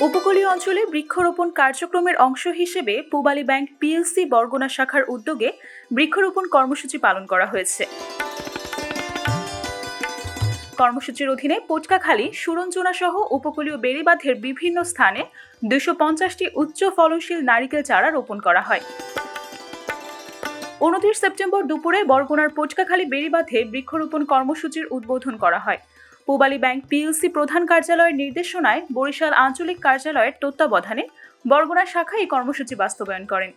উপকূলীয় অঞ্চলে বৃক্ষরোপণ কার্যক্রমের অংশ হিসেবে পূবালী ব্যাংক পিএলসি বরগুনা শাখার উদ্যোগে বৃক্ষরোপণ কর্মসূচি পালন করা হয়েছে। কর্মসূচির অধীনে পটকাখালী, সুরঞ্জনা সহ উপকূলীয় বেড়িবাঁধের বিভিন্ন স্থানে 250টি উচ্চ ফলনশীল নারিকেল চারা রোপণ করা হয়। 29 সেপ্টেম্বর দুপুরে বরগুনার পটকাখালী বেড়িবাঁধে বৃক্ষরোপণ কর্মসূচির উদ্বোধন করা হয়। পূবালী ব্যাংক পিএলসি প্রধান কার্যালয়ের নির্দেশনায় বরিশাল আঞ্চলিক কার্যালয়ের তত্ত্বাবধানে বরগুনা শাখা এই কর্মসূচি বাস্তবায়ন করেন।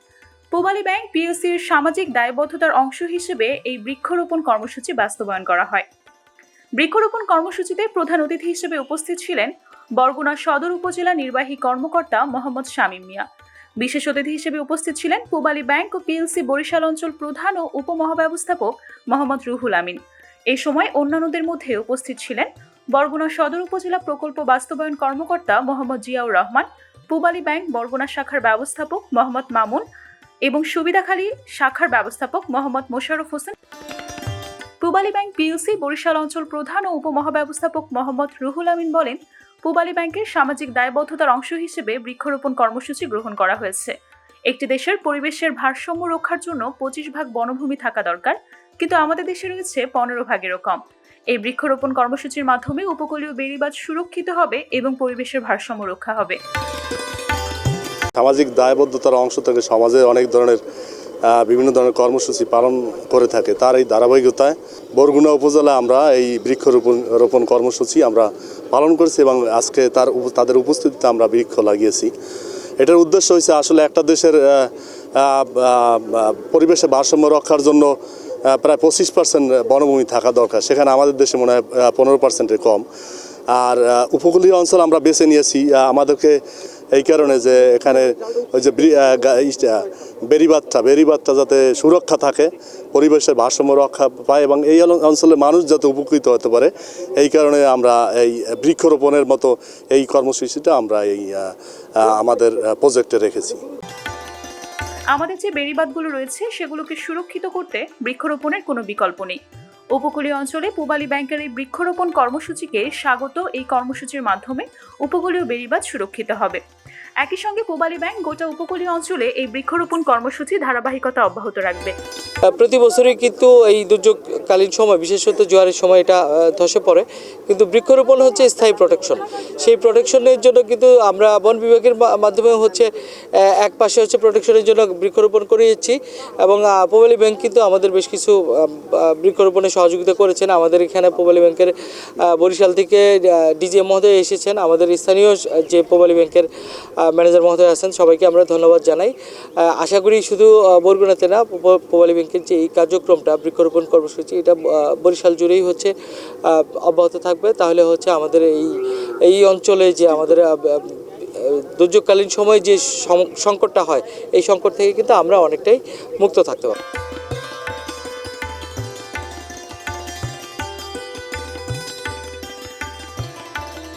পূবালী ব্যাংক পিএলসির সামাজিক দায়বদ্ধতার অংশ হিসেবে এই বৃক্ষরোপণ কর্মসূচি বাস্তবায়ন করা হয়। বৃক্ষরোপণ কর্মসূচিতে প্রধান অতিথি হিসেবে উপস্থিত ছিলেন বরগুনা সদর উপজেলা নির্বাহী কর্মকর্তা মোহাম্মদ শামীম মিয়া। বিশেষ অতিথি হিসেবে উপস্থিত ছিলেন পূবালী ব্যাংক ও পিএলসি বরিশাল অঞ্চল প্রধান ও উপমহাব্যবস্থাপক মোহাম্মদ রুহুল আমিন। এই সময় অন্যান্যদের মধ্যে উপস্থিত ছিলেন বরগুনা সদর উপজেলা প্রকল্প বাস্তবায়ন কর্মকর্তা মোহাম্মদ জিয়াউর রহমান, পূবালী ব্যাংক বরগুনা শাখার ব্যবস্থাপক মোহাম্মদ মামুন এবং সুবিধাখালী শাখার ব্যবস্থাপক মোহাম্মদ মোশাররফ হোসেন। পূবালী ব্যাংক পিএলসি বরিশাল অঞ্চল প্রধান ও উপমহাব্যবস্থাপক মোহাম্মদ রুহুল আমিন বলেন, পূবালী ব্যাংকের সামাজিক দায়বদ্ধতার অংশ হিসেবে বৃক্ষরোপণ কর্মসূচি গ্রহণ করা হয়েছে। একটি দেশের পরিবেশের ভারসাম্য রক্ষার জন্য 25 ভাগ বনভূমি থাকা দরকার, কিন্তু আমাদের দেশে রয়েছে 15 ভাগেরও কম। এই বৃক্ষরোপণ কর্মসূচির মাধ্যমে উপকূলীয় বেড়িবাঁধ সুরক্ষিত হবে এবং পরিবেশের ভারসাম্য রক্ষা হবে। সামাজিক দায়বদ্ধতার অংশ থেকে সমাজে অনেক ধরনের বিভিন্ন ধরনের কর্মসূচি পালন করে থাকে। তার এই ধারাবাহিকতায় বরগুনা উপজেলা আমরা এই বৃক্ষরোপণ কর্মসূচি আমরা পালন করেছি এবং আজকে তাদের উপস্থিতিতে আমরা বৃক্ষ লাগিয়েছি। এটার উদ্দেশ্য হয়েছে আসলে একটা দেশের পরিবেশের ভারসাম্য রক্ষার জন্য প্রায় 25% বনভূমি থাকা দরকার, সেখানে আমাদের দেশে মনে হয় 15%-এর কম। আর উপকূলীয় অঞ্চল আমরা বেছে নিয়েছি আমাদেরকে এই কারণে যে এখানে ওই যে বেড়িবাঁধটা যাতে সুরক্ষা থাকে, পরিবেশের ভারসাম্য রক্ষা পায় এবং এই অঞ্চলের মানুষ যাতে উপকৃত হতে পারে, এই কারণে আমরা এই বৃক্ষরোপণের মতো এই কর্মসূচিটা আমরা এই আমাদের প্রজেক্টে রেখেছি। আমাদের যে বেড়িবাঁধগুলো রয়েছে সেগুলোকে সুরক্ষিত করতে বৃক্ষরোপণের কোনো বিকল্প নেই। উপকূলীয় অঞ্চলে পূবালী ব্যাংকের এই বৃক্ষরোপণ কর্মসূচিকে স্বাগত। এই কর্মসূচির মাধ্যমে উপকূলীয় বেড়িবাঁধ সুরক্ষিত হবে। একই সঙ্গে পূবালী ব্যাংক গোটা উপকূলীয় অঞ্চলে এই বৃক্ষরোপণ কর্মসূচি ধারাবাহিকতা অব্যাহত রাখবে। প্রতি বছরই কিন্তু এই দুর্যোগকালীন সময়, বিশেষত জোয়ারের সময় এটা ধসে পড়ে, কিন্তু বৃক্ষরোপণ হচ্ছে স্থায়ী প্রোটেকশন। সেই প্রোটেকশনের জন্য কিন্তু আমরা বন বিভাগের মাধ্যমে হচ্ছে এক পাশে হচ্ছে প্রোটেকশনের জন্য বৃক্ষরোপণ করিয়েছি এবং পূবালী ব্যাংক কিন্তু আমাদের বেশ কিছু বৃক্ষরোপণে সহযোগিতা করেছেন। আমাদের এখানে পূবালী ব্যাংকের বরিশাল থেকে ডিজিএম মহোদয় এসেছেন, আমাদের স্থানীয় যে পূবালী ব্যাংকের ম্যানেজার মহোদয় আছেন, সবাইকে আমরা ধন্যবাদ জানাই। আশা করি শুধু বরগুনাতে না, পূবালী ব্যাংকের যে এই কার্যক্রমটা বৃক্ষরোপণ কর্মসূচি, এটা বরিশাল জুড়েই হচ্ছে অব্যাহত থাকবে। তাহলে হচ্ছে আমাদের এই অঞ্চলে যে আমাদের দুর্যোগকালীন সময় যে সংকটটা হয়, এই সংকট থেকে কিন্তু আমরা অনেকটাই মুক্ত থাকতে পারব।